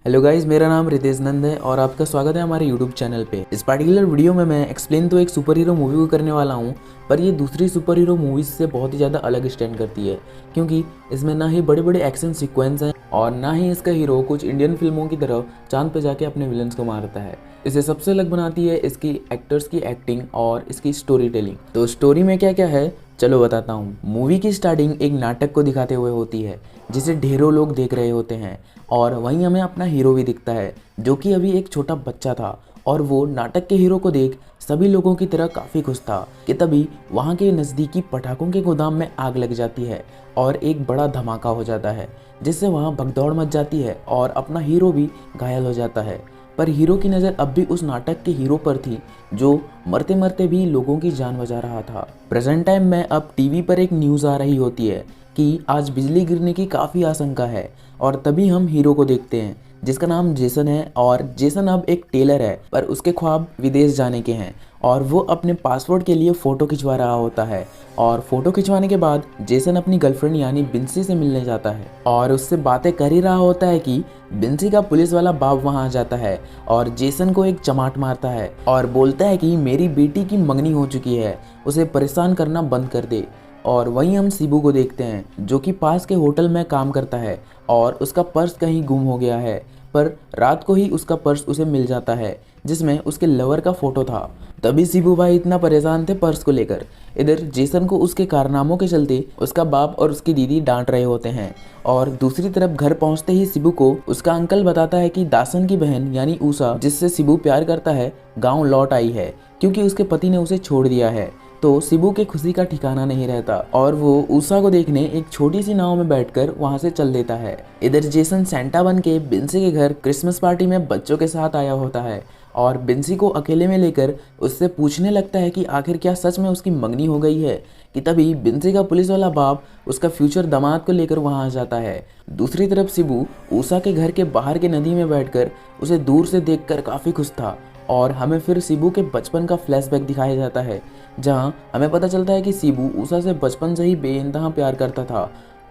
Hello guys, मेरा नाम रितेश नंद है और आपका स्वागत है हमारे यूट्यूब चैनल पे। इस पर्टिकुलर वीडियो में मैं एक्सप्लेन तो एक सुपर हीरो मूवी को करने वाला हूँ, पर ये दूसरी सुपर हीरो मूवीज से बहुत ही ज़्यादा अलग स्टैंड करती है, क्योंकि इसमें ना ही बड़े बड़े एक्शन सीक्वेंस हैं और ना ही इसका हीरो कुछ इंडियन फिल्मों की तरह चांद पे जाके अपने विलन्स को मारता है। इसे सबसे अलग बनाती है इसकी एक्टर्स की एक्टिंग और इसकी स्टोरी टेलिंग। तो स्टोरी में क्या क्या है, चलो बताता हूँ। मूवी की स्टार्टिंग एक नाटक को दिखाते हुए होती है जिसे ढेरों लोग देख रहे होते हैं और वहीं हमें अपना हीरो भी दिखता है जो कि अभी एक छोटा बच्चा था और वो नाटक के हीरो को देख सभी लोगों की तरह काफ़ी खुश था कि तभी वहाँ के नज़दीकी पटाखों के गोदाम में आग लग जाती है और एक बड़ा धमाका हो जाता है जिससे वहाँ भगदौड़ मच जाती है और अपना हीरो भी घायल हो जाता है। पर हीरो की नज़र अब भी उस नाटक के हीरो पर थी जो मरते मरते भी लोगों की जान बचा रहा था। प्रेजेंट टाइम में अब टीवी पर एक न्यूज़ आ रही होती है कि आज बिजली गिरने की काफ़ी आशंका है और तभी हम हीरो को देखते हैं जिसका नाम जेसन है। और जेसन अब एक टेलर है, पर उसके ख्वाब विदेश जाने के हैं और वो अपने पासपोर्ट के लिए फ़ोटो खिंचवा रहा होता है। और फोटो खिंचवाने के बाद जेसन अपनी गर्लफ्रेंड यानी बिंसी से मिलने जाता है और उससे बातें कर ही रहा होता है कि बिंसी का पुलिस वाला बाप वहां आ जाता है और जेसन को एक चमाट मारता है और बोलता है कि मेरी बेटी की मंगनी हो चुकी है, उसे परेशान करना बंद कर दे। और वहीं हम शिबू को देखते हैं जो कि पास के होटल में काम करता है और उसका पर्स कहीं गुम हो गया है, पर रात को ही उसका पर्स उसे मिल जाता है जिसमें उसके लवर का फोटो था। तभी शिबू भाई इतना परेशान थे पर्स को लेकर। इधर जेसन को उसके कारनामों के चलते उसका बाप और उसकी दीदी डांट रहे होते हैं और दूसरी तरफ घर पहुंचते ही शिबू को उसका अंकल बताता है कि दासन की बहन यानी ऊषा, जिससे शिबू प्यार करता है, गाँव लौट आई है क्योंकि उसके पति ने उसे छोड़ दिया है। तो शिबू के खुशी का ठिकाना नहीं रहता और वो ऊषा को देखने एक छोटी सी नाव में बैठकर वहां से चल देता है। इधर जेसन सेंटा बन के बिंसी के घर क्रिसमस पार्टी में बच्चों के साथ आया होता है और बिंसी को अकेले में लेकर उससे पूछने लगता है कि आखिर क्या सच में उसकी मंगनी हो गई है कि तभी बिंसी का पुलिस वाला बाप उसका फ्यूचर दामाद को लेकर वहां आ जाता है। दूसरी तरफ शिबू ऊषा के घर के बाहर के नदी में बैठकर उसे दूर से देखकर काफ़ी खुश था और हमें फिर शिबू के बचपन का फ्लैशबैक दिखाया जाता है जहां हमें पता चलता है कि शिबू ऊषा से बचपन से ही बेइंतहा प्यार करता था,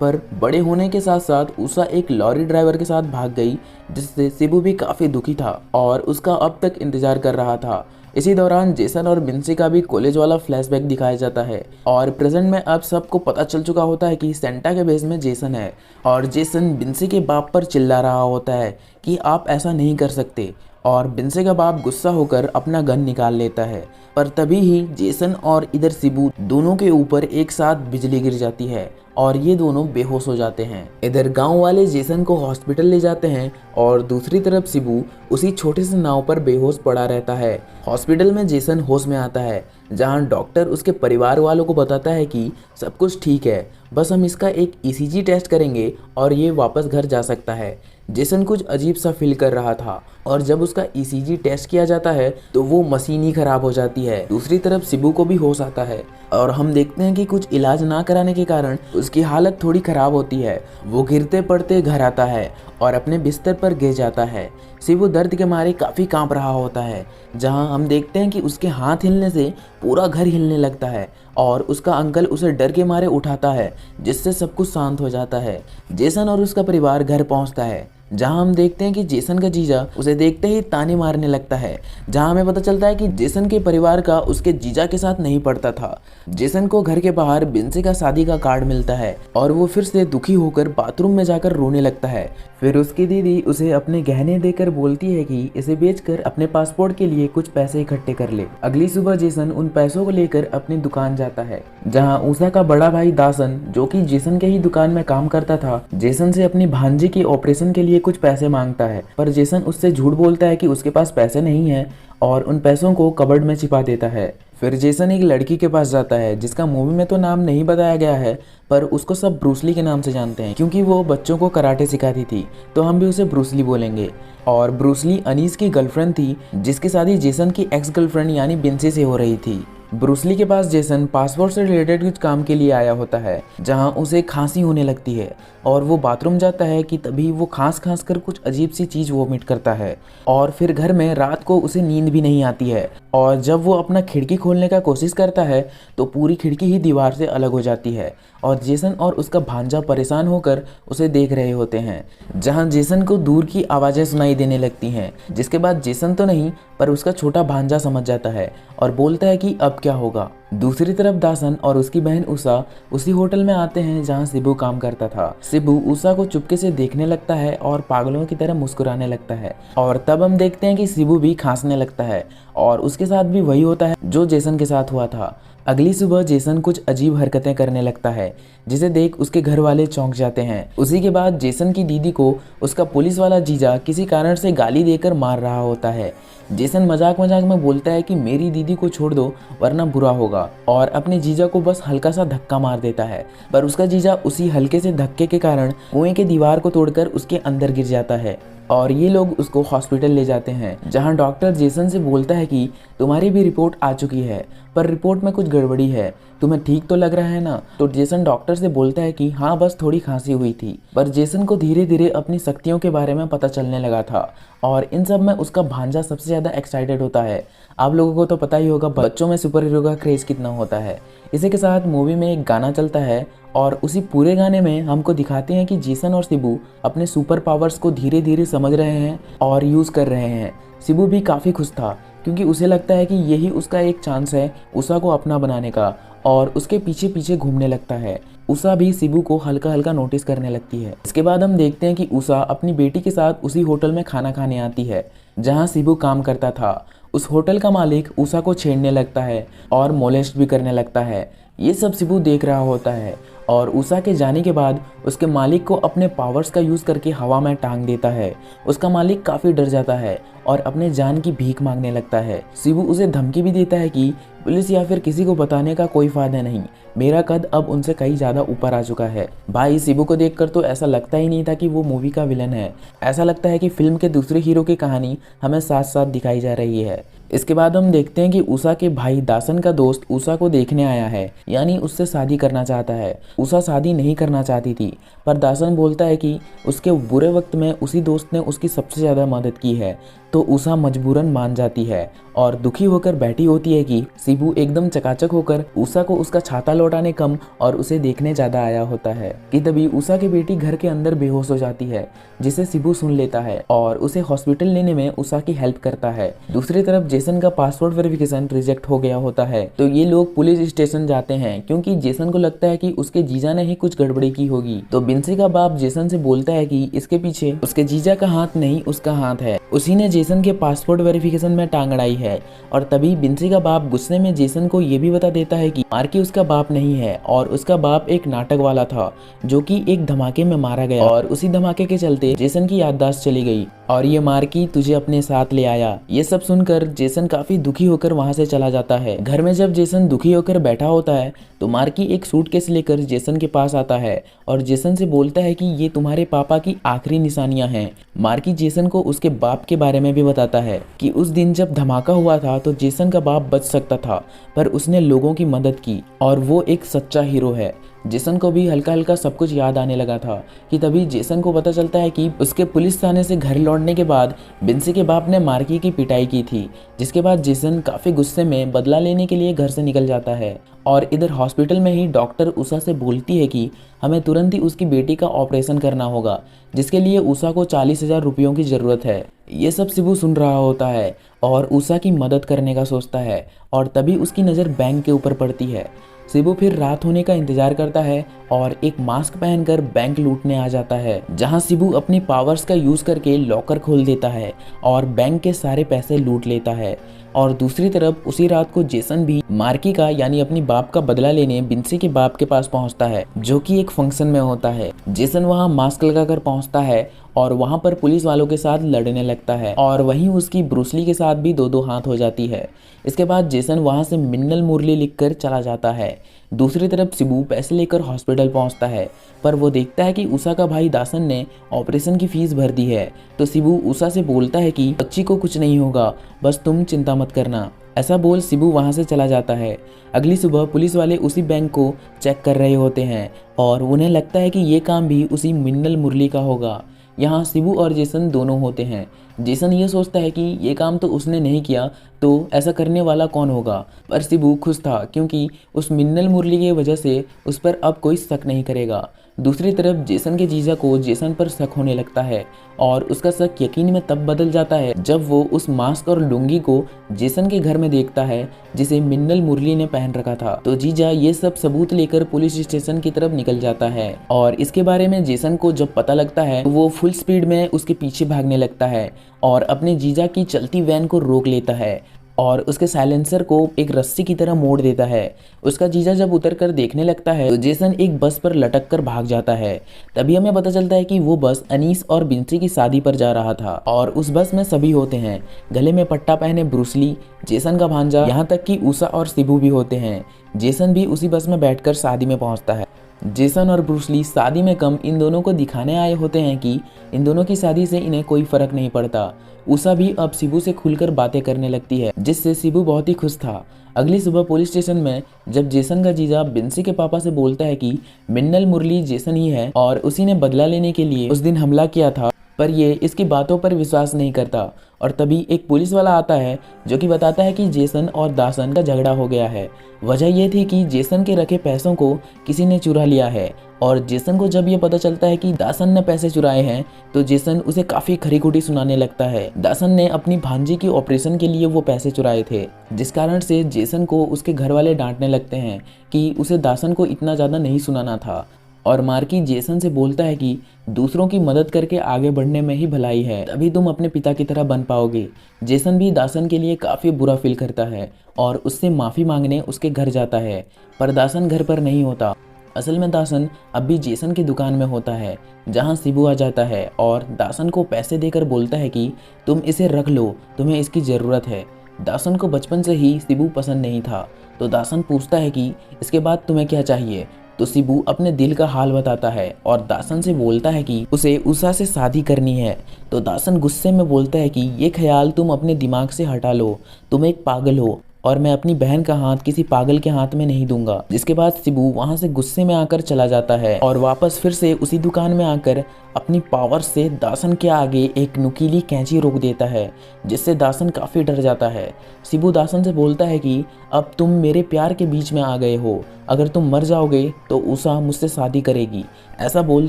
पर बड़े होने के साथ साथ ऊषा एक लॉरी ड्राइवर के साथ भाग गई जिससे शिबू भी काफ़ी दुखी था और उसका अब तक इंतजार कर रहा था। इसी दौरान जेसन और बिंसी का भी कॉलेज वाला फ्लैशबैक दिखाया जाता है और प्रेजेंट में अब सबको पता चल चुका होता है कि सेंटा के बेस में जेसन है और जेसन बिंसी के बाप पर चिल्ला रहा होता है कि आप ऐसा नहीं कर सकते और बिंसी का बाप गुस्सा होकर अपना गन निकाल लेता है। पर तभी ही जेसन और इधर शिबू दोनों के ऊपर एक साथ बिजली गिर जाती है और ये दोनों बेहोश हो जाते हैं। इधर गांव वाले जेसन को हॉस्पिटल ले जाते हैं और दूसरी तरफ शिबू उसी छोटे से नाव पर बेहोश पड़ा रहता है। हॉस्पिटल में जेसन होश में आता है जहां डॉक्टर उसके परिवार वालों को बताता है कि सब कुछ ठीक है, बस हम इसका एक ईसीजी टेस्ट करेंगे और ये वापस घर जा सकता है। जेसन कुछ अजीब सा फील कर रहा था और जब उसका ईसीजी टेस्ट किया जाता है तो वो मशीन ही खराब हो जाती है। दूसरी तरफ शिबू को भी होश आता है और हम देखते हैं कि कुछ इलाज ना कराने के कारण उसकी हालत थोड़ी खराब होती है। वो गिरते पड़ते घर आता है और अपने बिस्तर पर गिर जाता है। शिबू दर्द के मारे काफ़ी कांप रहा होता है जहां हम देखते हैं कि उसके हाथ हिलने से पूरा घर हिलने लगता है और उसका अंकल उसे डर के मारे उठाता है जिससे सब कुछ शांत हो जाता है। जेसन और उसका परिवार घर पहुंचता है जहां हम देखते हैं कि जेसन का जीजा उसे देखते ही ताने मारने लगता है, जहां हमें पता चलता है कि जेसन के परिवार का उसके जीजा के साथ नहीं पड़ता था। जेसन को घर के बाहर बिंसी का शादी का कार्ड मिलता है और वो फिर से दुखी होकर बाथरूम में जाकर रोने लगता है। फिर उसकी दीदी उसे अपने गहने देकर बोलती है कि इसे बेचकर अपने पासपोर्ट के लिए कुछ पैसे इकट्ठे कर ले। अगली सुबह जेसन उन पैसों को लेकर अपनी दुकान जाता है जहाँ ऊषा का बड़ा भाई दासन, जो कि जेसन के ही दुकान में काम करता था, जेसन से अपनी भांजी के ऑपरेशन के लिए कुछ पैसे मांगता है, पर जेसन उससे झूठ बोलता है कि उसके पास पैसे नहीं है और उन पैसों को कबर्ड में छिपा देता है। फिर जेसन एक लड़की के पास जाता है जिसका मूवी में तो नाम नहीं बताया गया है, पर उसको सब ब्रूसली के नाम से जानते हैं क्योंकि वो बच्चों को कराटे सिखाती थी, तो हम भी उसे ब्रूसली बोलेंगे। और ब्रूसली अनीस की गर्लफ्रेंड थी जिसकी शादी जेसन की एक्स गर्लफ्रेंड यानी बिंसी से हो रही थी। ब्रूसली के पास जेसन पासपोर्ट से रिलेटेड कुछ काम के लिए आया होता है, जहां उसे खांसी होने लगती है और वो बाथरूम जाता है कि तभी वो खांस खांस कर कुछ अजीब सी चीज़ वोमिट करता है और फिर घर में रात को उसे नींद भी नहीं आती है। और जब वो अपना खिड़की खोलने का कोशिश करता है तो पूरी खिड़की ही दीवार से अलग हो जाती है और जेसन और उसका भांजा परेशान होकर उसे देख रहे होते हैं, जहां जेसन को दूर की आवाज़ें सुनाई देने लगती हैं, जिसके बाद जेसन तो नहीं पर उसका छोटा भांजा समझ जाता है और बोलता है कि अब क्या होगा। दूसरी तरफ दासन और उसकी बहन उषा उसी होटल में आते हैं जहां शिबू काम करता था। शिबू उषा को चुपके से देखने लगता है और पागलों की तरह मुस्कुराने लगता है और तब हम देखते हैं कि शिबू भी खांसने लगता है और उसके साथ भी वही होता है जो जेसन के साथ हुआ था। अगली सुबह जेसन कुछ अजीब हरकतें करने लगता है, जिसे देख उसके घर वाले चौंक जाते हैं। उसी के बाद जेसन की दीदी को उसका पुलिस वाला जीजा किसी कारण से गाली देकर मार रहा होता है। जेसन मजाक मजाक में बोलता है कि मेरी दीदी को छोड़ दो वरना बुरा होगा और अपने जीजा को बस हल्का सा धक्का मार देता है, पर उसका जीजा उसी हल्के से धक्के के कारण कुएं के दीवार को तोड़कर उसके अंदर गिर जाता है और ये लोग उसको हॉस्पिटल ले जाते हैं, जहां डॉक्टर जेसन से बोलता है कि तुम्हारी भी रिपोर्ट आ चुकी है पर रिपोर्ट में कुछ गड़बड़ी है, तुम्हें ठीक तो लग रहा है ना। तो जेसन डॉक्टर से बोलता है कि हाँ बस थोड़ी खांसी हुई थी, पर जेसन को धीरे धीरे अपनी शक्तियों के बारे में पता चलने लगा था और इन सब में उसका भांजा सबसे ज़्यादा एक्साइटेड होता है। आप लोगों को तो पता ही होगा बच्चों में सुपर हीरो का क्रेज़ कितना होता है। इसी के साथ मूवी में एक गाना चलता है और उसी पूरे गाने में हमको दिखाते हैं कि जेसन और शिबू अपने सुपर पावर्स को धीरे धीरे समझ रहे हैं और यूज़ कर रहे हैं। शिबू भी काफ़ी खुश था क्योंकि उसे लगता है कि यही उसका एक चांस है उषा को अपना बनाने का और उसके पीछे पीछे घूमने लगता है। उषा भी शिबू को हल्का हल्का नोटिस करने लगती है। इसके बाद हम देखते हैं कि उषा अपनी बेटी के साथ उसी होटल में खाना खाने आती है जहां शिबू काम करता था। उस होटल का मालिक उषा को छेड़ने लगता है और मोलेस्ट भी करने लगता है। ये सब शिबू देख रहा होता है और उषा के जाने के बाद उसके मालिक को अपने पावर्स का यूज़ करके हवा में टांग देता है। उसका मालिक काफ़ी डर जाता है और अपने जान की भीख मांगने लगता है। शिबू उसे धमकी भी देता है कि पुलिस या फिर किसी को बताने का कोई फ़ायदा नहीं, मेरा कद अब उनसे कहीं ज़्यादा ऊपर आ चुका है। भाई शिबू को देखकर तो ऐसा लगता ही नहीं था कि वो मूवी का विलन है, ऐसा लगता है कि फिल्म के दूसरे हीरो की कहानी हमें साथ साथ दिखाई जा रही है। इसके बाद हम देखते हैं कि उषा के भाई दासन का दोस्त उषा को देखने आया है, यानी उससे शादी करना चाहता है। उषा शादी नहीं करना चाहती थी, पर दासन बोलता है कि उसके बुरे वक्त में उसी दोस्त ने उसकी सबसे ज़्यादा मदद की है, तो उषा मजबूरन मान जाती है और दुखी होकर बैठी होती है कि शिबू एकदम चकाचक होकर उषा को उसका छाता लौटाने कम और उसे देखने ज़्यादा आया होता है कि तभी उषा की बेटी घर के अंदर बेहोश हो जाती है, जिसे शिबू सुन लेता है और उसे हॉस्पिटल लेने में उषा की हेल्प करता है। दूसरी तरफ जेसन का पासपोर्ट वेरिफिकेशन रिजेक्ट हो गया होता है, तो ये लोग पुलिस स्टेशन जाते हैं क्योंकि जेसन को लगता है कि उसके जीजा ने ही कुछ गड़बड़ी की होगी। तो बिंसी का बाप जेसन से बोलता है कि इसके पीछे उसके जीजा का हाथ नहीं उसका हाथ है, उसी ने जेसन के पासपोर्ट वेरिफिकेशन में टांग अड़ाई है। और तभी बिंसी का बाप गुस्से में जेसन को ये भी बता देता है कि मार्की उसका बाप नहीं है और उसका बाप एक नाटक वाला था जो कि एक धमाके में मारा गया और उसी धमाके के चलते जेसन की याददाश्त चली गई और ये मार्की तुझे अपने साथ ले आया। ये सब सुनकर जेसन काफी दुखी होकर वहां से चला जाता है। घर में जब जेसन दुखी होकर बैठा होता है तो मार्की एक सूटकेस लेकर जेसन के पास आता है और जेसन से बोलता है कि ये तुम्हारे पापा की आखिरी निशानियां हैं। मार्की जेसन को उसके बाप के बारे में भी बताता है कि उस दिन जब धमाका हुआ था तो जेसन का बाप बच सकता था, पर उसने लोगों की मदद की और वो एक सच्चा हीरो है। जेसन को भी हल्का हल्का सब कुछ याद आने लगा था कि तभी जेसन को पता चलता है कि उसके पुलिस थाने से घर लौटने के बाद बिंसी के बाप ने मार्की की पिटाई की थी, जिसके बाद जेसन काफ़ी गुस्से में बदला लेने के लिए घर से निकल जाता है। और इधर हॉस्पिटल में ही डॉक्टर उषा से बोलती है कि हमें तुरंत ही उसकी बेटी का ऑपरेशन करना होगा, जिसके लिए उषा को 40,000 रुपयों की ज़रूरत है। ये सब शिबू सुन रहा होता है और उषा की मदद करने का सोचता है और तभी उसकी नज़र बैंक के ऊपर पड़ती है। शिबू फिर रात होने का इंतजार करता है और एक मास्क पहनकर बैंक लूटने आ जाता है, जहां शिबू अपनी पावर्स का यूज़ करके लॉकर खोल देता है और बैंक के सारे पैसे लूट लेता है। और दूसरी तरफ उसी रात को जेसन भी मार्की का यानी अपनी बाप का बदला लेने बिंसी के बाप के पास पहुंचता है, जो कि एक फंक्शन में होता है। जेसन वहां मास्क लगाकर पहुंचता है और वहां पर पुलिस वालों के साथ लड़ने लगता है और वहीं उसकी ब्रूसली के साथ भी दो हाथ हो जाती है। इसके बाद जेसन वहां से मिन्नल मुरली लिखकर चला जाता है। दूसरी तरफ शिबू पैसे लेकर हॉस्पिटल पहुंचता है, पर वो देखता है कि उषा का भाई दासन ने ऑपरेशन की फीस भर दी है। तो शिबू उषा से बोलता है कि बच्ची को कुछ नहीं होगा, बस तुम चिंता मत करना। ऐसा बोल शिबू वहाँ से चला जाता है। अगली सुबह पुलिस वाले उसी बैंक को चेक कर रहे होते हैं और उन्हें लगता है कि ये काम भी उसी मिन्नल मुरली का होगा। यहाँ शिबू और जेसन दोनों होते हैं। जेसन ये सोचता है कि ये काम तो उसने नहीं किया, तो ऐसा करने वाला कौन होगा। पर शिबू खुश था क्योंकि उस मिन्नल मुरली की वजह से उस पर अब कोई शक नहीं करेगा। दूसरी तरफ जेसन के जीजा को जेसन पर शक होने लगता है और उसका शक यकीन में तब बदल जाता है जब वो उस मास्क और लुंगी को जेसन के घर में देखता है जिसे मिन्नल मुरली ने पहन रखा था। तो जीजा ये सब सबूत लेकर पुलिस स्टेशन की तरफ निकल जाता है और इसके बारे में जेसन को जब पता लगता है तो वो फुल स्पीड में उसके पीछे भागने लगता है और अपने जीजा की चलती वैन को रोक लेता है और उसके साइलेंसर को एक रस्सी की तरह मोड़ देता है। उसका जीजा जब उतर कर देखने लगता है तो जेसन एक बस पर लटक कर भाग जाता है। तभी हमें पता चलता है कि वो बस अनीस और बिंसी की शादी पर जा रहा था और उस बस में सभी होते हैं। गले में पट्टा पहने ब्रूस ली, जेसन का भांजा, यहाँ तक कि उषा और शिबू भी होते हैं। जेसन भी उसी बस में बैठकर शादी में पहुंचता है। जेसन और ब्रूस ली शादी में कम इन दोनों को दिखाने आए होते हैं कि इन दोनों की शादी से इन्हें कोई फर्क नहीं पड़ता। उषा भी अब शिबू से खुलकर बातें करने लगती है जिससे शिबू बहुत ही खुश था। अगली सुबह पुलिस स्टेशन में जब जेसन का जीजा बिंसी के पापा से बोलता है कि मिन्नल मुरली जेसन ही है और उसी ने बदला लेने के लिए उस दिन हमला किया था, पर ये इसकी बातों पर विश्वास नहीं करता और तभी एक पुलिस वाला आता है जो कि बताता है कि जेसन और दासन का झगड़ा हो गया है। वजह यह थी कि जेसन के रखे पैसों को किसी ने चुरा लिया है और जेसन को जब ये पता चलता है कि दासन ने पैसे चुराए हैं तो जेसन उसे काफ़ी खरी खोटी सुनाने लगता है। दासन ने अपनी भांजी की ऑपरेशन के लिए वो पैसे चुराए थे, जिस कारण से जेसन को उसके घर वाले डांटने लगते हैं कि उसे दासन को इतना ज़्यादा नहीं सुनाना था। और मार्की जेसन से बोलता है कि दूसरों की मदद करके आगे बढ़ने में ही भलाई है, तभी तुम अपने पिता की तरह बन पाओगे। जेसन भी दासन के लिए काफ़ी बुरा फील करता है और उससे माफ़ी मांगने उसके घर जाता है, पर दासन घर पर नहीं होता। असल में दासन अब भी जेसन की दुकान में होता है जहां शिबू आ जाता है और दासन को पैसे देकर बोलता है कि तुम इसे रख लो, तुम्हें इसकी ज़रूरत है। दासन को बचपन से ही शिबू पसंद नहीं था, तो दासन पूछता है कि इसके बाद तुम्हें क्या चाहिए। तो शिबू अपने दिल का हाल बताता है और दासन से बोलता है कि उसे उषा से शादी करनी है। तो दासन गुस्से में बोलता है कि ये ख्याल तुम अपने दिमाग से हटा लो, तुम एक पागल हो और मैं अपनी बहन का हाथ किसी पागल के हाथ में नहीं दूंगा। जिसके बाद शिबू वहां से गुस्से में आकर चला जाता है और वापस फिर से उसी दुकान में आकर अपनी पावर से दासन के आगे एक नुकीली कैंची रोक देता है, जिससे दासन काफ़ी डर जाता है। शिबू दासन से बोलता है कि अब तुम मेरे प्यार के बीच में आ गए हो, अगर तुम मर जाओगे तो उषा मुझसे शादी करेगी। ऐसा बोल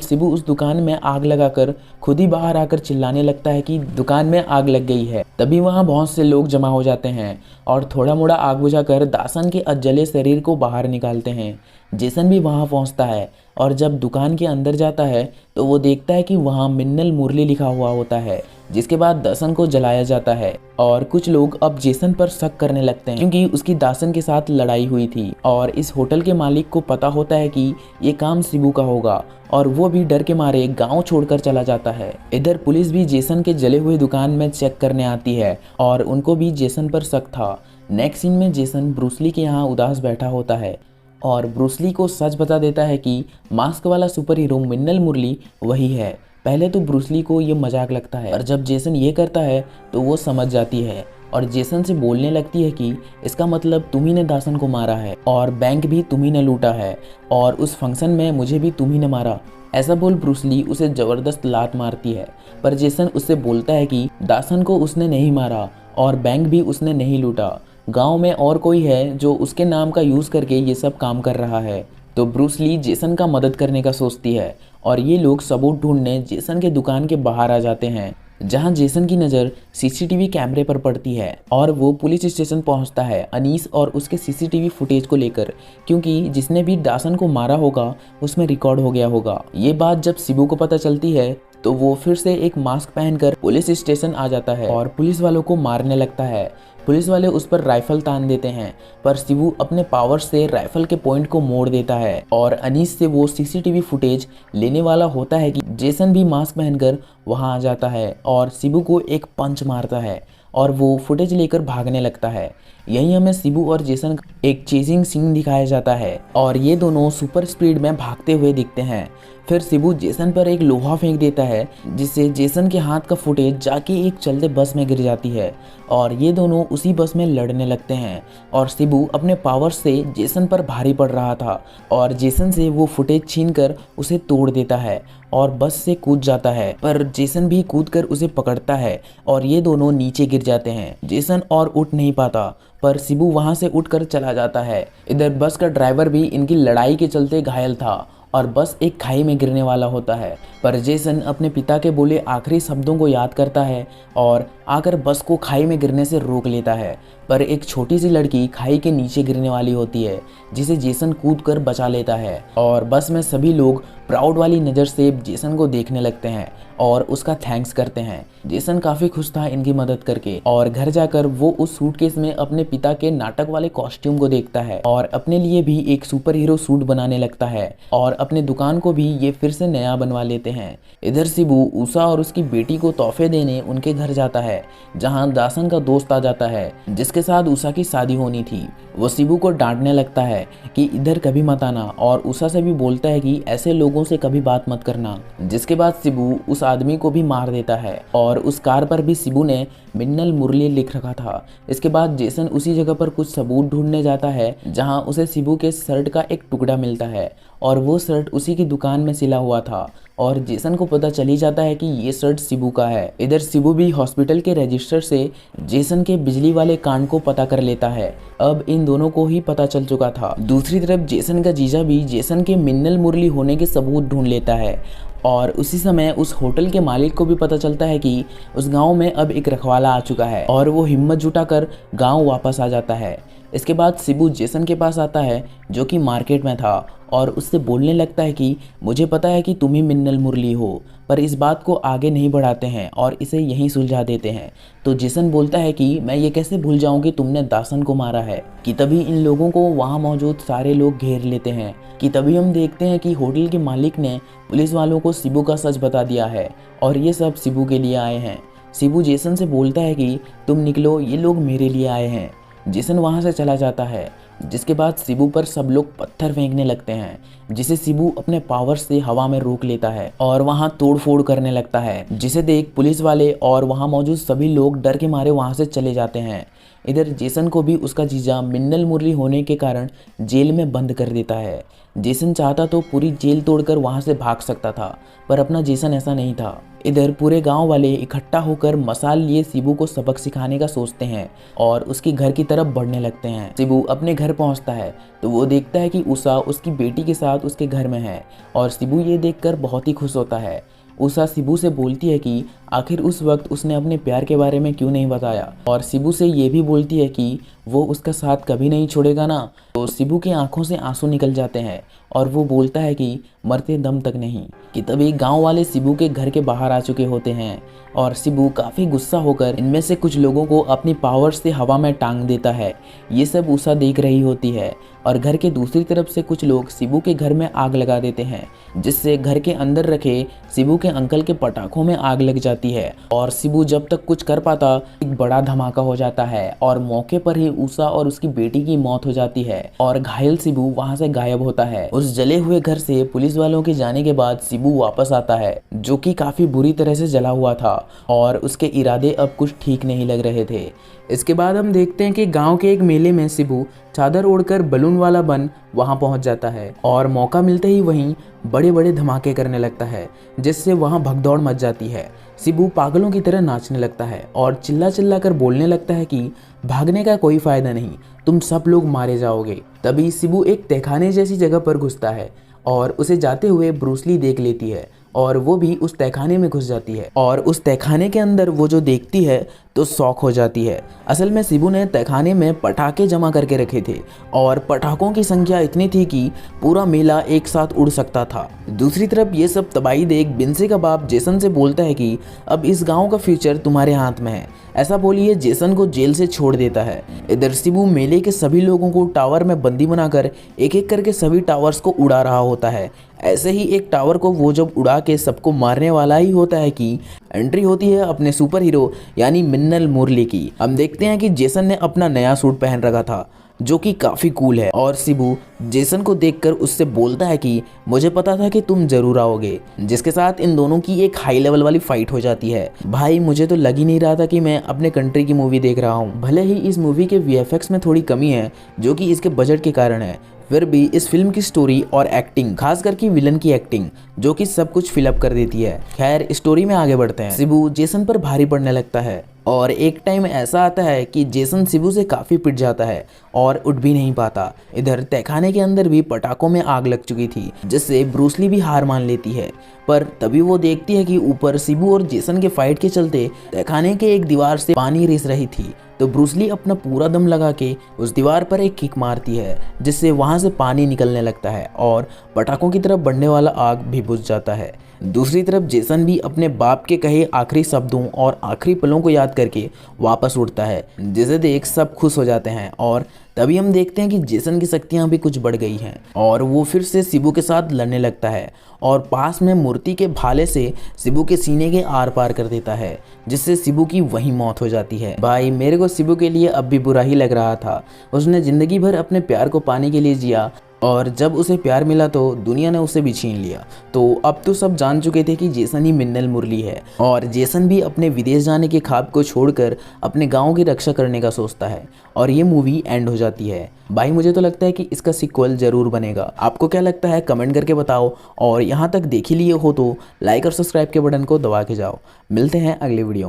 शिबू उस दुकान में आग लगाकर खुद ही बाहर आकर चिल्लाने लगता है कि दुकान में आग लग गई है। तभी वहाँ बहुत से लोग जमा हो जाते हैं और थोड़ा मोड़ा आग बुझाकर दासन के अजले शरीर को बाहर निकालते हैं। जेसन भी वहाँ पहुँचता है और जब दुकान के अंदर जाता है तो वो देखता है कि वहाँ मिन्नल मुरली लिखा हुआ होता है, जिसके बाद दासन को जलाया जाता है। और कुछ लोग अब जेसन पर शक करने लगते हैं क्योंकि उसकी दासन के साथ लड़ाई हुई थी और इस होटल के मालिक को पता होता है कि ये काम शिबू का होगा और वो भी डर के मारे गांव छोड़कर चला जाता है। इधर पुलिस भी जेसन के जले हुए दुकान में चेक करने आती है और उनको भी जेसन पर शक था। नेक्स्ट सीन में जेसन ब्रूस ली के यहाँ उदास बैठा होता है और ब्रूस ली को सच बता देता है कि मास्क वाला सुपर हीरो मिन्नल मुरली वही है। पहले तो ब्रूस ली को ये मजाक लगता है और जब जेसन ये करता है तो वो समझ जाती है और जेसन से बोलने लगती है कि इसका मतलब तुम्ही ने दासन को मारा है और बैंक भी तुम्ही ने लूटा है और उस फंक्शन में मुझे भी तुम्ही ने मारा। ऐसा बोल ब्रूस ली उसे ज़बरदस्त लात मारती है, पर जेसन उससे बोलता है कि दासन को उसने नहीं मारा और बैंक भी उसने नहीं लूटा। गांव में और कोई है जो उसके नाम का यूज़ करके ये सब काम कर रहा है। तो ब्रूस ली जेसन का मदद करने का सोचती है और ये लोग सबूत ढूंढने जेसन के दुकान के बाहर आ जाते हैं, जहां जेसन की नज़र सीसीटीवी कैमरे पर पड़ती है और वो पुलिस स्टेशन पहुंचता है अनीस और उसके सीसीटीवी फुटेज को लेकर, क्योंकि जिसने भी दासन को मारा होगा उसमें रिकॉर्ड हो गया होगा। ये बात जब शिबू को पता चलती है तो वो फिर से एक मास्क पहनकर पुलिस स्टेशन आ जाता है और पुलिस वालों को मारने लगता है। पुलिस वाले उस पर राइफल तान देते हैं, पर शिबू अपने पावर से राइफल के पॉइंट को मोड़ देता है और अनीस से वो सीसीटीवी फुटेज लेने वाला होता है कि जेसन भी मास्क पहनकर वहां आ जाता है और शिबू को एक पंच मारता है और वो फुटेज लेकर भागने लगता है। यहीं हमें शिबू और जेसन एक चेजिंग सीन दिखाया जाता है और ये दोनों सुपर स्पीड में भागते हुए दिखते हैं। फिर शिबू जेसन पर एक लोहा फेंक देता है, जिससे जेसन के हाथ का फुटेज जाके एक चलते बस में गिर जाती है और ये दोनों उसी बस में लड़ने लगते हैं। और शिबू अपने पावर से जेसन पर भारी पड़ रहा था और जेसन से वो फुटेज छीनकर उसे तोड़ देता है और बस से कूद जाता है, पर जेसन भी कूदकर उसे पकड़ता है और ये दोनों नीचे गिर जाते हैं। जेसन और उठ नहीं पाता, पर शिबू वहां से उठकर चला जाता है। इधर बस का ड्राइवर भी इनकी लड़ाई के चलते घायल था और बस एक खाई में गिरने वाला होता है, पर जेसन अपने पिता के बोले आखिरी शब्दों को याद करता है और आकर बस को खाई में गिरने से रोक लेता है। पर एक छोटी सी लड़की खाई के नीचे गिरने वाली होती है, जिसे जेसन कूदकर बचा लेता है और बस में सभी लोग प्राउड वाली नज़र से जेसन को देखने लगते हैं और उसका थैंक्स करते हैं। जेसन काफ़ी खुश था इनकी मदद करके और घर जाकर वो उस सूटकेस में अपने पिता के नाटक वाले कॉस्ट्यूम को देखता है और अपने लिए भी एक सुपर हीरो सूट बनाने लगता है और अपने दुकान को भी ये फिर से नया बनवा लेते हैं। इधर शिबू उषा और उसकी बेटी को तोहफे देने उनके घर जाता है, जहां दासन का दोस्त आ जाता है जिसके साथ उषा की शादी होनी थी। वो शिबू को डांटने लगता है कि इधर कभी मत आना और उषा से भी बोलता है कि ऐसे लोगों से कभी बात मत करना। जिसके बाद शिबू उस आदमी को भी मार देता है और उस कार पर भी शिबू ने मिन्नल मुरली लिख रखा था। इसके बाद जेसन उसी जगह पर कुछ सबूत ढूंढने जाता है, जहां उसे शिबू के शर्ट का एक टुकड़ा मिलता है और वो शर्ट उसी की दुकान में सिला हुआ था और जेसन को पता चल ही जाता है कि ये शर्ट शिबू का है। इधर शिबू भी हॉस्पिटल के रजिस्टर से जेसन के बिजली वाले कांड को पता कर लेता है। अब इन दोनों को ही पता चल चुका था। दूसरी तरफ जेसन का जीजा भी जेसन के मिन्नल मुरली होने के सबूत ढूंढ लेता है और उसी समय उस होटल के मालिक को भी पता चलता है कि उस गांव में अब एक रखवाला आ चुका है और वो हिम्मत जुटाकर गांव वापस आ जाता है। इसके बाद शिबू जेसन के पास आता है, जो कि मार्केट में था, और उससे बोलने लगता है कि मुझे पता है कि तुम ही मिन्नल मुरली हो, पर इस बात को आगे नहीं बढ़ाते हैं और इसे यहीं सुलझा देते हैं। तो जेसन बोलता है कि मैं ये कैसे भूल जाऊं कि तुमने दासन को मारा है। कि तभी इन लोगों को वहां मौजूद सारे लोग घेर लेते हैं। कि तभी हम देखते हैं कि होटल के मालिक ने पुलिस वालों को शिबू का सच बता दिया है और ये सब शिबू के लिए आए हैं। शिबू जेसन से बोलता है कि तुम निकलो, ये लोग मेरे लिए आए हैं। जेसन वहां से चला जाता है, जिसके बाद शिबू पर सब लोग पत्थर फेंकने लगते हैं, जिसे शिबू अपने पावर से हवा में रोक लेता है और वहां तोड़फोड़ करने लगता है, जिसे देख पुलिस वाले और वहां मौजूद सभी लोग डर के मारे वहां से चले जाते हैं। इधर जेसन को भी उसका जीजा मिन्नल मुरली होने के कारण जेल में बंद कर देता है। जेसन चाहता तो पूरी जेल तोड़कर वहां से भाग सकता था, पर अपना जेसन ऐसा नहीं था। इधर पूरे गांव वाले इकट्ठा होकर मसाल लिए शिबू को सबक सिखाने का सोचते हैं और उसके घर की तरफ बढ़ने लगते हैं। शिबू अपने घर पहुंचता है तो वो देखता है कि उषा उसकी बेटी के साथ उसके घर में है और शिबू ये देखकर बहुत ही खुश होता है। उषा शिबू से बोलती है कि आखिर उस वक्त उसने अपने प्यार के बारे में क्यों नहीं बताया, और शिबू से ये भी बोलती है कि वो उसका साथ कभी नहीं छोड़ेगा ना। तो शिबू की आंखों से आंसू निकल जाते हैं और वो बोलता है कि मरते दम तक नहीं। कि तभी गांव वाले शिबू के घर के बाहर आ चुके होते हैं और शिबू काफ़ी गुस्सा होकर इनमें से कुछ लोगों को अपनी पावर से हवा में टांग देता है। ये सब उषा देख रही होती है और घर के दूसरी तरफ से कुछ लोग शिबू के घर में आग लगा देते हैं, जिससे घर के अंदर रखे शिबू के अंकल के पटाखों में आग लग जाती है और शिबू जब तक कुछ कर पाता एक बड़ा धमाका हो जाता है और मौके पर ही उषा और उसकी बेटी की मौत हो जाती है और घायल शिबू वहां से गायब होता है। उस जले हुए घर से पुलिस वालों के जाने के बाद शिबू वापस आता है, जो कि काफी बुरी तरह से जला हुआ था और उसके इरादे अब कुछ ठीक नहीं लग रहे थे। इसके बाद हम देखते हैं कि गांव के एक मेले में शिबू चादर ओढ़कर बलून वाला बन वहां पहुंच जाता है और मौका मिलते ही वहीं बड़े बड़े धमाके करने लगता है, जिससे वहां भगदौड़ मच जाती है। शिबू पागलों की तरह नाचने लगता है और चिल्ला चिल्ला कर बोलने लगता है कि भागने का कोई फायदा नहीं, तुम सब लोग मारे जाओगे। तभी शिबू एक तहखाने जैसी जगह पर घुसता है और उसे जाते हुए ब्रूसली देख लेती है और वो भी उस तहखाने में घुस जाती है और उस तहखाने के अंदर वो जो देखती है तो शौक हो जाती है। असल में शिबू ने तहखाने में पटाखे जमा करके रखे थे और पटाखों की संख्या इतनी थी कि पूरा मेला एक साथ उड़ सकता था। दूसरी तरफ ये सब तबाही देख बिन्से का बाप जेसन से बोलता है कि अब इस गांव का फ्यूचर तुम्हारे हाथ में है। ऐसा बोलिए जेसन को जेल से छोड़ देता है। इधर शिबू मेले के सभी लोगों को टावर में बंदी बनाकर एक एक करके सभी टावर्स को उड़ा रहा होता है। ऐसे ही एक टावर को वो जब उड़ा के सबको मारने वाला ही होता है कि एंट्री होती है अपने सुपर हीरो यानी मिन्नल मुरली की। हम देखते हैं कि जेसन ने अपना नया सूट पहन रखा था जो कि काफ़ी कूल है। और शिबू जेसन को देखकर उससे बोलता है कि मुझे पता था कि तुम जरूर आओगे, जिसके साथ इन दोनों की एक हाई लेवल वाली फाइट हो जाती है। भाई मुझे तो लग ही नहीं रहा था कि मैं अपने कंट्री की मूवी देख रहा हूँ। भले ही इस मूवी के वीएफएक्स में थोड़ी कमी है जो कि इसके बजट के कारण है, फिर भी इस फिल्म की स्टोरी और एक्टिंग, खास करके विलन की एक्टिंग, जो कि सब कुछ फिलअप कर देती है। खैर स्टोरी में आगे बढ़ते हैं। शिबू जेसन पर भारी पड़ने लगता है और एक टाइम ऐसा आता है कि जेसन शिबू से काफ़ी पिट जाता है और उठ भी नहीं पाता। इधर तहखाने के अंदर भी पटाखों में आग लग चुकी थी, जिससे ब्रूसली भी हार मान लेती है। पर तभी वो देखती है कि ऊपर शिबू और जेसन के फाइट के चलते तहखाने के एक दीवार से पानी रिस रही थी। तो ब्रूसली अपना पूरा दम लगा के उस दीवार पर एक किक मारती है, जिससे वहां से पानी निकलने लगता है और पटाखों की तरफ बढ़ने वाला आग भी बुझ जाता है। दूसरी तरफ जेसन भी अपने बाप के कहे आखिरी शब्दों और आखिरी पलों को याद करके वापस उठता है, जिसे देख सब खुश हो जाते हैं। और तभी हम देखते हैं कि जेसन की शक्तियां भी कुछ बढ़ गई हैं और वो फिर से शिबू के साथ लड़ने लगता है और पास में मूर्ति के भाले से शिबू के सीने के आर पार कर देता है, जिससे शिबू की वहीं मौत हो जाती है। भाई मेरे को शिबू के लिए अब भी बुरा ही लग रहा था। उसने जिंदगी भर अपने प्यार को पाने के लिए जिया और जब उसे प्यार मिला तो दुनिया ने उसे भी छीन लिया। तो अब तो सब जान चुके थे कि जेसन ही मिन्नल मुरली है और जेसन भी अपने विदेश जाने के ख्वाब को छोड़कर अपने गांव की रक्षा करने का सोचता है और ये मूवी एंड हो जाती है। भाई मुझे तो लगता है कि इसका सीक्वल जरूर बनेगा। आपको क्या लगता है कमेंट करके बताओ, और यहाँ तक देख ही लिए हो तो लाइक और सब्सक्राइब के बटन को दबा के जाओ। मिलते हैं अगले वीडियो में।